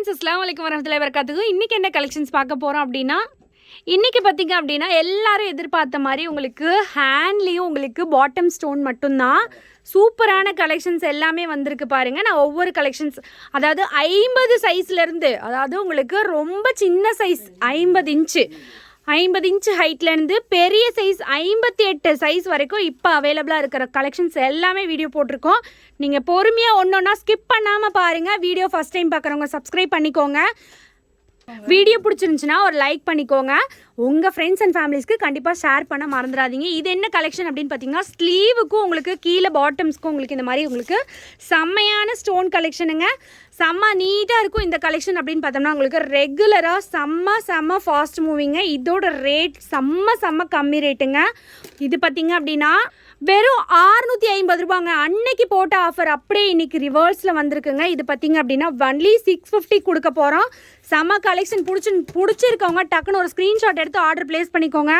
Friends, அஸ்ஸலாமு அலைக்கும் வரஹ்மத்துல்லாஹி வபரகாத்துஹு. இன்றைக்கி என்ன கலெக்ஷன்ஸ் பார்க்க போகிறோம் அப்படின்னா, இன்றைக்கி பார்த்திங்க அப்படின்னா எல்லாரும் எதிர்பார்த்த மாதிரி உங்களுக்கு ஹேண்ட்லேயும் உங்களுக்கு பாட்டம் ஸ்டோன் மட்டும்தான் சூப்பரான கலெக்ஷன்ஸ் எல்லாமே வந்திருக்கு பாருங்கள். நான் ஒவ்வொரு கலெக்ஷன்ஸ் அதாவது 50 சைஸ்லேருந்து, அதாவது உங்களுக்கு ரொம்ப சின்ன சைஸ் 50 இன்ச்சு ஹைட்லேருந்து பெரிய சைஸ் 58 சைஸ் வரைக்கும் இப்போ அவைலபிளாக இருக்கிற கலெக்ஷன்ஸ் எல்லாமே வீடியோ போட்டிருக்கோம். நீங்கள் பொறுமையாக ஒன்றா ஸ்கிப் பண்ணாமல் பாருங்கள். வீடியோ ஃபஸ்ட் டைம் பார்க்குறவங்க சப்ஸ்கிரைப் பண்ணிக்கோங்க. வீடியோ பிடிச்சிருந்துச்சுன்னா ஒரு லைக் பண்ணிக்கோங்க. உங்கள் ஃப்ரெண்ட்ஸ் அண்ட் ஃபேமிலிஸ்க்கு கண்டிப்பாக ஷேர் பண்ண மறந்துடாதீங்க. இது என்ன கலெக்ஷன் அப்படின்னு பார்த்தீங்கன்னா, ஸ்லீவுக்கும் உங்களுக்கு கீழே பாட்டம்ஸ்க்கும் உங்களுக்கு இந்த மாதிரி உங்களுக்கு செம்மையான ஸ்டோன் கலெக்ஷனுங்க. செம்ம நீட்டாக இருக்கும் இந்த கலெக்ஷன் அப்படின்னு பார்த்தோம்னா உங்களுக்கு ரெகுலராக செம்ம ஃபாஸ்ட் மூவிங்க. இதோட ரேட் செம்ம கம்மி ரேட்டுங்க. இது பார்த்தீங்க அப்படின்னா வெறும் 650 ரூபாங்க. அன்னைக்கு போட்ட ஆஃபர் அப்படியே இன்றைக்கி ரிவர்ஸில் வந்திருக்குங்க. இது பார்த்தீங்க அப்படின்னா ஒன்லி 650 கொடுக்க போகிறோம். செம்ம கலெக்ஷன் பிடிச்சிருக்கவங்க டக்குன்னு ஒரு ஸ்க்ரீன்ஷாட் எடுத்து ஆர்டர் ப்ளேஸ் பண்ணிக்கோங்க.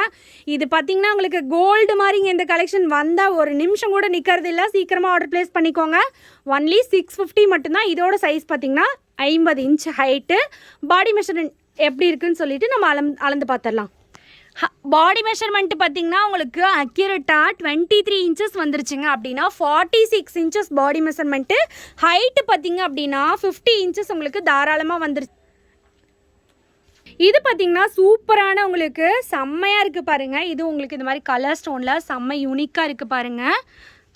இது பார்த்தீங்கன்னா உங்களுக்கு கோல்டு மாதிரிங்க. இந்த கலெக்ஷன் வந்தால் ஒரு நிமிஷம் கூட நிற்கிறது இல்லை. சீக்கிரமாக ஆர்டர் ப்ளேஸ் பண்ணிக்கோங்க. ஒன்லி 650 மட்டும்தான். இதோட சைஸ் பார்த்தீங்கன்னா 50 இன்ச் ஹைட்டு. பாடி மெஷர்மெண்ட் எப்படி இருக்குன்னு சொல்லிட்டு நம்ம அளந்து பார்த்துடலாம். பாடி மெஷர்மெண்ட்டு பார்த்திங்கன்னா உங்களுக்கு அக்யூரேட்டாக 23 இன்ச்சஸ் வந்துருச்சுங்க. அப்படின்னா 46 இன்ச்சஸ் பாடி மெஷர்மெண்ட்டு. ஹைட்டு பார்த்திங்க அப்படின்னா 50 இன்ச்சஸ் உங்களுக்கு தாராளமாக வந்துருச்சு. இது பார்த்திங்கன்னா சூப்பரான உங்களுக்கு செம்மையாக இருக்குது பாருங்கள். இது உங்களுக்கு இந்த மாதிரி கலர் ஸ்டோனில் செம்ம யூனிக்காக இருக்குது பாருங்கள்.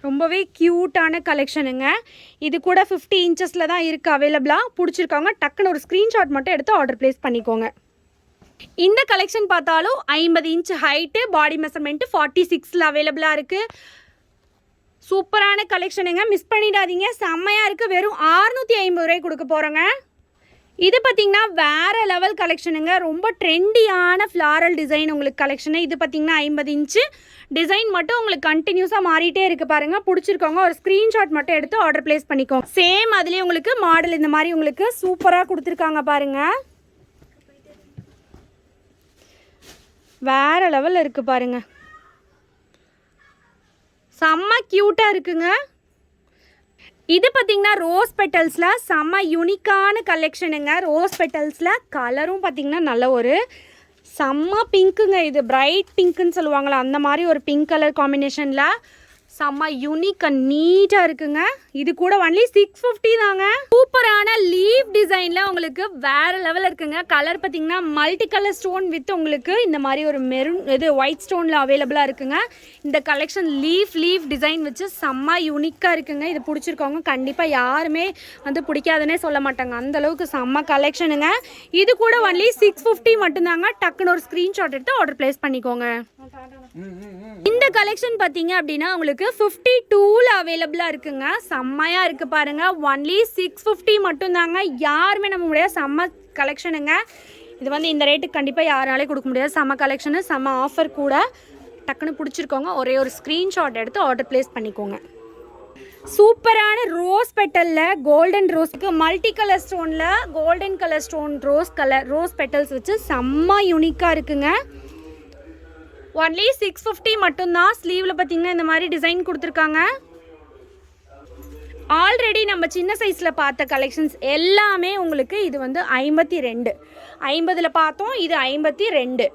ரொம்பவே க்யூட்டான கலெக்ஷனுங்க. இது கூட 50 இன்ச்சஸில் தான் இருக்குது அவைலபிளாக. பிடிச்சிருக்காங்க டக்குன்னு ஒரு ஸ்க்ரீன்ஷாட் மட்டும் எடுத்து ஆர்டர் ப்ளேஸ் பண்ணிக்கோங்க. இந்த கலெக்ஷன் பார்த்தாலும் 50 இன்ச் ஹைட்டு, பாடி மெஷர்மெண்ட்டு 46ல் அவைலபிளாக இருக்குது. சூப்பரான கலெக்ஷனுங்க, மிஸ் பண்ணிடாதீங்க. செம்மையாக இருக்குது. வெறும் 650 ரூபாய் கொடுக்க போகிறோங்க. இது பார்த்திங்கன்னா வேறு லெவல் கலெக்ஷனுங்க. ரொம்ப ட்ரெண்டியான ஃப்ளாரல் டிசைன் உங்களுக்கு கலெக்ஷனு. இது பார்த்திங்கன்னா 50 இன்ச்சு டிசைன் மட்டும் உங்களுக்கு கண்டினியூஸாக மாறிட்டே இருக்குது பாருங்கள். பிடிச்சிருக்கவங்க ஒரு ஸ்க்ரீன்ஷாட் மட்டும் எடுத்து ஆர்டர் ப்ளேஸ் பண்ணிக்கோங்க. சேம் அதுலேயே உங்களுக்கு மாடல் இந்த மாதிரி உங்களுக்கு சூப்பராக கொடுத்துருக்காங்க பாருங்கள். வேறு லெவலில் இருக்குது பாருங்கள். செம்ம க்யூட்டாக இருக்குங்க. இது பார்த்திங்கன்னா ரோஸ் பெட்டல்ஸில் செம்ம யூனிக்கான கலெக்ஷனுங்க. ரோஸ் பெட்டல்ஸில் கலரும் பார்த்திங்கன்னா நல்ல ஒரு செம்ம பிங்க்குங்க. இது பிரைட் பிங்க்குன்னு சொல்லுவாங்களா, அந்த மாதிரி ஒரு பிங்க் கலர் காம்பினேஷனில் செம்ம யூனிக் அண்ட் நீட்டாக இருக்குங்க. இது கூட ஒன்லி 650 தாங்க. சூப்பரான லீஃப் டிசைனில் உங்களுக்கு வேறு லெவலில் இருக்குங்க. கலர் பார்த்திங்கன்னா மல்டி கலர் ஸ்டோன் வித் உங்களுக்கு இந்த மாதிரி ஒரு மெரூன் இது ஒயிட் ஸ்டோனில் அவைலபிளாக இருக்குங்க. இந்த கலெக்ஷன் லீஃப் டிசைன் வச்சு செம்ம யூனிக்காக இருக்குங்க. இது பிடிச்சிருக்கவங்க கண்டிப்பாக யாருமே வந்து பிடிக்காதுன்னே சொல்ல மாட்டாங்க. அந்தளவுக்கு செம்ம கலெக்ஷனுங்க. இது கூட ஒன்லி 650 மட்டும்தாங்க. டக்குன்னு ஒரு ஸ்க்ரீன்ஷாட் எடுத்து ஆர்டர் ப்ளேஸ் பண்ணிக்கோங்க. இந்த கலெக்ஷன் பார்த்தீங்க அப்படின்னா உங்களுக்கு 52ல் அவைலபிளாக இருக்குங்க. செம்மையாக இருக்குது பாருங்கள். ஒன்லி 650 மட்டும்தாங்க. யாருமே நம்ம முடியாது. செம்ம கலெக்ஷனுங்க. இது வந்து இந்த ரேட்டுக்கு கண்டிப்பாக யாராலே கொடுக்க முடியாது. செம்ம கலெக்ஷனு, செம்ம ஆஃபர் கூட. டக்குன்னு பிடிச்சிருக்கோங்க ஒரே ஒரு ஸ்க்ரீன்ஷாட் எடுத்து ஆர்டர் ப்ளேஸ் பண்ணிக்கோங்க. சூப்பரான ரோஸ் பெட்டலில் கோல்டன் ரோஸ்க்கு மல்டி கலர் ஸ்டோனில் golden colour stone rose petals வச்சு செம்ம யூனிக்காக இருக்குங்க. ஒன்லி 650 மட்டும்தான். ஸ்லீவில் பார்த்தீங்கன்னா இந்த மாதிரி டிசைன் கொடுத்துருக்காங்க. ஆல்ரெடி நம்ம சின்ன சைஸில் பார்த்த கலெக்ஷன்ஸ் எல்லாமே உங்களுக்கு இது வந்து 52, 50ல் பார்த்தோம். இது 52,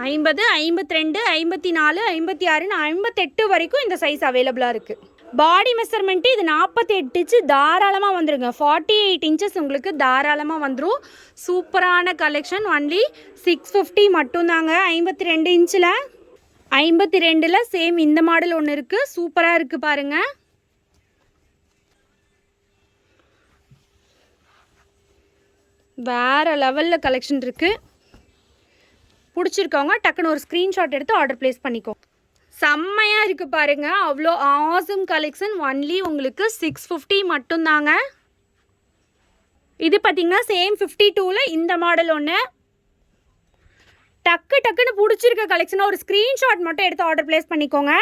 50, 52, 54, 56, 58 வரைக்கும் இந்த சைஸ் அவைலபிளாக இருக்குது. பாடி மெஷர்மெண்ட்டு இது 48 இன்ச்சு தாராளமாக வந்துடுங்க. 48 இன்ச்சஸ் உங்களுக்கு தாராளமாக வந்துடும். சூப்பரான கலெக்ஷன். ஒன்லி 650 மட்டும்தாங்க. 52 இன்ச்சில் 52ல் சேம் இந்த மாடல் ஒன்று இருக்குது. சூப்பராக இருக்குது பாருங்கள். வேறு லெவலில் கலெக்ஷன் இருக்குது. பிடிச்சிருக்கவங்க டக்குன்னு ஒரு ஸ்க்ரீன்ஷாட் எடுத்து ஆர்டர் ப்ளேஸ் பண்ணிக்கோ. செம்மையாக இருக்குது பாருங்கள். அவ்வளோ ஆசம் கலெக்ஷன். ஒன்லி உங்களுக்கு 650 மட்டும்தாங்க. இது பார்த்திங்கன்னா சேம் 52ல் இந்த மாடல் ஒன்று. டக்குன்னு பிடிச்சிருக்க கலெக்ஷனாக ஒரு ஸ்க்ரீன்ஷாட் மட்டும் எடுத்து ஆர்டர் ப்ளேஸ் பண்ணிக்கோங்க.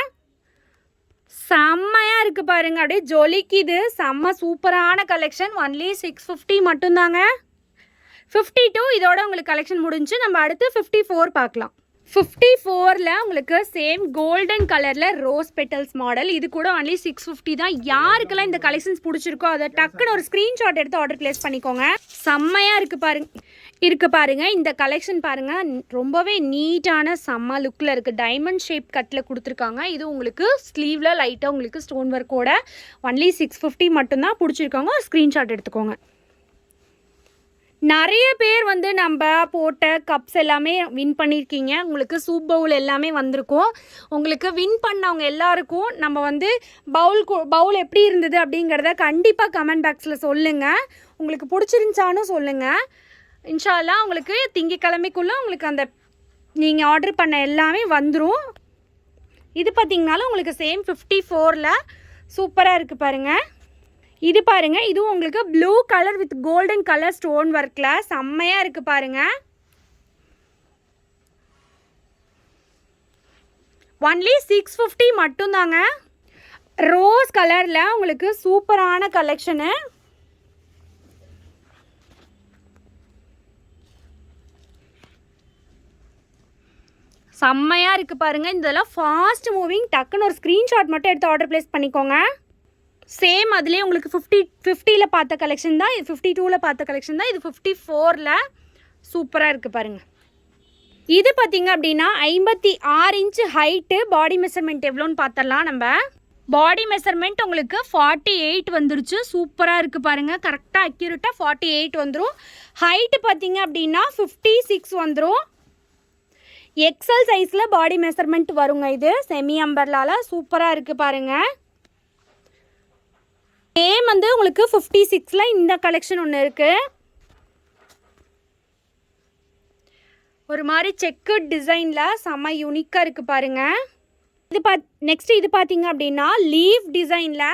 செம்மையாக இருக்குது பாருங்கள். அப்படியே ஜொலிக்குது. செம்ம சூப்பரான கலெக்ஷன். ஒன்லி 650 மட்டும்தாங்க. 52 இதோட உங்களுக்கு கலெக்ஷன் முடிஞ்சு. நம்ம அடுத்து 54 பார்க்கலாம். 54ல் உங்களுக்கு சேம் கோல்டன் கலரில் ரோஸ் பெட்டல்ஸ் மாடல். இது கூட ஒன்லி 650 தான். யாருக்கெல்லாம் இந்த கலெக்ஷன்ஸ் பிடிச்சிருக்கோ அதை டக்குன்னு ஒரு ஸ்க்ரீன்ஷாட் எடுத்து ஆர்டர் ப்ளேஸ் பண்ணிக்கோங்க. செம்மையாக இருக்குது பாருங்க. இந்த கலெக்ஷன் பாருங்கள், ரொம்பவே நீட்டான செம்ம லுக்கில் இருக்குது. டைமண்ட் ஷேப் கட்டில் கொடுத்துருக்காங்க. இது உங்களுக்கு ஸ்லீவில் லைட்டாக உங்களுக்கு ஸ்டோன் ஒர்க்கோட ஒன்லி 650 மட்டும்தான். பிடிச்சிருக்காங்க, ஒரு ஸ்க்ரீன்ஷாட் எடுத்துக்கோங்க. நிறைய பேர் வந்து நம்ம போட்ட கப்ஸ் எல்லாமே வின் பண்ணியிருக்கீங்க. உங்களுக்கு சூப் பவுல் எல்லாமே வந்திருக்கும். உங்களுக்கு வின் பண்ணவங்க எல்லாருக்கும் நம்ம வந்து பவுல் எப்படி இருந்தது அப்படிங்கிறத கண்டிப்பாக கமெண்ட் பாக்ஸில் சொல்லுங்கள். உங்களுக்கு பிடிச்சிருந்துச்சான்னு சொல்லுங்கள். இன்ஷா அல்லாஹ் உங்களுக்கு திங்கக்கிழமைக்குள்ளே உங்களுக்கு அந்த நீங்கள் ஆர்டர் பண்ண எல்லாமே வந்துடும். இது பார்த்திங்கனாலும் உங்களுக்கு சேம் 54ல் சூப்பராக இருக்குது பாருங்கள். இது பாருங்கள், இதுவும் உங்களுக்கு blue colour with golden colour stone ஒர்க்கில் செம்மையாக இருக்குது பாருங்கள். ஒன்லி 650 மட்டும்தாங்க. ரோஸ் கலரில் உங்களுக்கு சூப்பரான கலெக்ஷனு. செம்மையாக இருக்குது பாருங்கள். இதெல்லாம் ஃபாஸ்ட் மூவிங். டக்குன்னு ஒரு ஸ்க்ரீன்ஷாட் மட்டும் எடுத்து ஆர்டர் ப்ளேஸ் பண்ணிக்கோங்க. சேம் அதுலேயே உங்களுக்கு 50ல் பார்த்த கலெக்ஷன் தான். இது 52ல் பார்த்த கலெக்ஷன் தான். இது 54ல் சூப்பராக இருக்குது பாருங்கள். இது பார்த்திங்க அப்படின்னா 56 இன்ச்சு ஹைட்டு. பாடி மெஷர்மெண்ட் எவ்வளோன்னு பார்த்துடலாம். நம்ம பாடி மெஷர்மெண்ட் உங்களுக்கு 48 வந்துருச்சு. சூப்பராக இருக்குது பாருங்கள். கரெக்டாக அக்யூரேட்டாக 48 வந்துடும். ஹைட்டு பார்த்திங்க அப்படின்னா 56 வந்துடும். எக்ஸல் சைஸில் பாடி மெஷர்மெண்ட் வருங்க. இது செமி அம்பர்லாவில் சூப்பராக இருக்குது பாருங்கள். சேம் வந்து உங்களுக்கு 56ல் இந்த கலெக்ஷன் ஒன்று இருக்குது. ஒரு மாதிரி செக்குட் டிசைனில் செம்ம யூனிக்காக இருக்குது பாருங்கள். இது நெக்ஸ்ட் இது பார்த்தீங்க அப்படின்னா லீஃப் டிசைனில்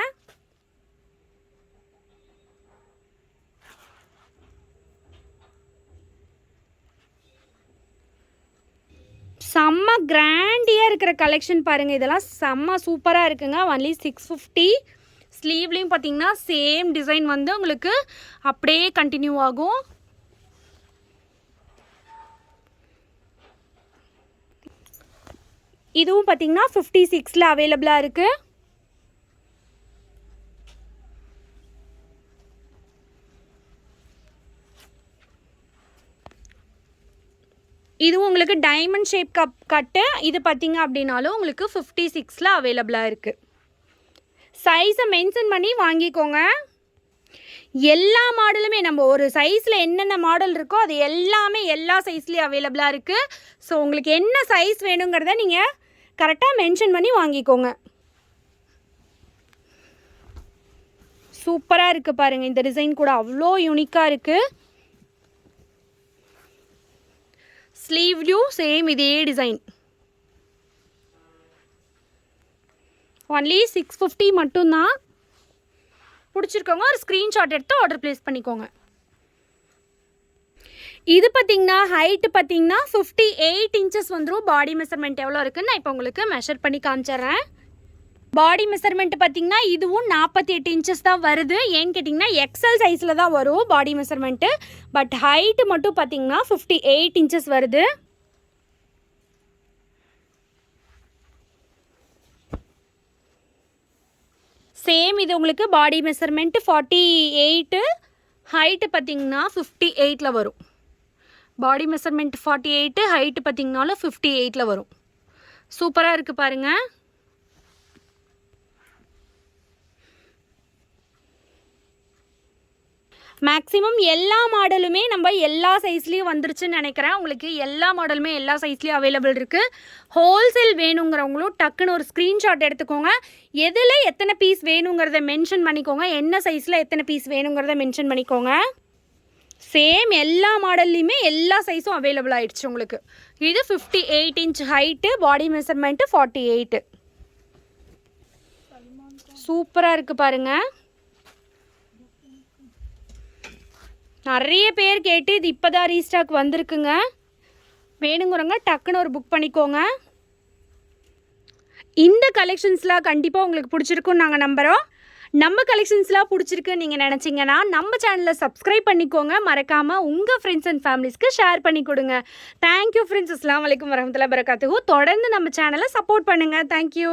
செம்ம கிராண்டியாக இருக்கிற கலெக்ஷன் பாருங்கள். இதெல்லாம் செம்ம சூப்பராக இருக்குங்க. ஒன்லி 650. ஸ்லீவ்லேயும் பார்த்தீங்கன்னா சேம் டிசைன் வந்து உங்களுக்கு அப்படியே கண்டினியூ ஆகும். இதுவும் பார்த்தீங்கன்னா 56ல் அவைலபிளாக இருக்குது. இதுவும் உங்களுக்கு டைமண்ட் ஷேப் கட்டு. இது பார்த்தீங்க அப்படின்னாலும் உங்களுக்கு 56ல் அவைலபிளாக இருக்குது. சைஸை மென்ஷன் பண்ணி வாங்கிக்கோங்க. எல்லா மாடலுமே நம்ம ஒரு சைஸில் என்னென்ன மாடல் இருக்கோ அது எல்லாமே எல்லா சைஸ்லேயும் அவைலபிளாக இருக்குது. ஸோ உங்களுக்கு என்ன சைஸ் வேணுங்கிறத நீங்கள் கரெக்டாக மென்ஷன் பண்ணி வாங்கிக்கோங்க. சூப்பராக இருக்குது பாருங்கள். இந்த டிசைன் கூட அவ்வளோ யூனிக்காக இருக்குது. ஸ்லீவ்லையும் சேம் இதே டிசைன். ஒன்லி 650 மட்டும்தான். பிடிச்சிருக்கோங்க ஒரு ஸ்க்ரீன்ஷாட் எடுத்து ஆர்டர் ப்ளேஸ் பண்ணிக்கோங்க. இது பார்த்திங்கன்னா ஹைட்டு பார்த்திங்கன்னா 58 இன்ச்சஸ் வந்துடும். பாடி மெஷர்மெண்ட் எவ்வளோ இருக்குன்னு நான் இப்போ உங்களுக்கு மெஷர் பண்ணி காமிச்சிட்றேன். பாடி மெஷர்மெண்ட் பார்த்திங்கன்னா இதுவும் 48 இன்ச்சஸ் தான் வருது. ஏன்னு கேட்டிங்கன்னா எக்ஸல் சைஸில் தான் வரும் பாடி மெஷர்மெண்ட்டு. பட் ஹைட்டு மட்டும் பார்த்திங்கன்னா 58 இன்ச்சஸ் வருது. சேம் இது உங்களுக்கு பாடி மெஷர்மெண்ட் 48, ஹைட்டு பார்த்திங்கன்னா 58ல் வரும். பாடி மெஷர்மெண்ட் 48, ஹைட்டு பார்த்திங்கனாலும் 58ல் வரும். சூப்பராக இருக்குது பாருங்கள். மேக்ஸிமம் எல்லா மாடலுமே நம்ம எல்லா சைஸ்லேயும் வந்துருச்சுன்னு நினைக்கிறேன். உங்களுக்கு எல்லா மாடலுமே எல்லா சைஸ்லேயும் அவைலபிள் இருக்குது. ஹோல்சேல் வேணுங்கிறவங்களும் டக்குன்னு ஒரு ஸ்க்ரீன்ஷாட் எடுத்துக்கோங்க. எதில் எத்தனை பீஸ் வேணுங்கிறத மென்ஷன் பண்ணிக்கோங்க. என்ன சைஸில் எத்தனை பீஸ் வேணுங்கிறத மென்ஷன் பண்ணிக்கோங்க. சேம் எல்லா மாடல்லையுமே எல்லா சைஸும் அவைலபிள் ஆகிடுச்சு உங்களுக்கு. இது 58 இன்ச் ஹைட்டு. பாடி மெஷர்மெண்ட்டு 48. சூப்பராக இருக்குது பாருங்கள். நிறைய பேர் கேட்டு இது இப்போ தான் ரீஸ்டாக் வந்திருக்குங்க. வேணுங்கிறவங்க டக்குன்னு ஒரு புக் பண்ணிக்கோங்க. இந்த கலெக்ஷன்ஸ்லாம் கண்டிப்பாக உங்களுக்கு பிடிச்சிருக்குன்னு நாங்கள் நம்புகிறோம். நம்ம கலெக்ஷன்ஸ்லாம் பிடிச்சிருக்கு நீங்கள் நினச்சிங்கன்னா நம்ம சேனலை சப்ஸ்கிரைப் பண்ணிக்கோங்க. மறக்காமல் உங்கள் ஃப்ரெண்ட்ஸ் அண்ட் ஃபேமிலிஸ்க்கு ஷேர் பண்ணி கொடுங்க. Thank you friends. அஸ்ஸலாமு அலைக்கும் வரஹ்மத்துல்லாஹி வபரகாத்துஹு. தொடர்ந்து நம்ம சேனலை சப்போர்ட் பண்ணுங்கள். தேங்க்யூ.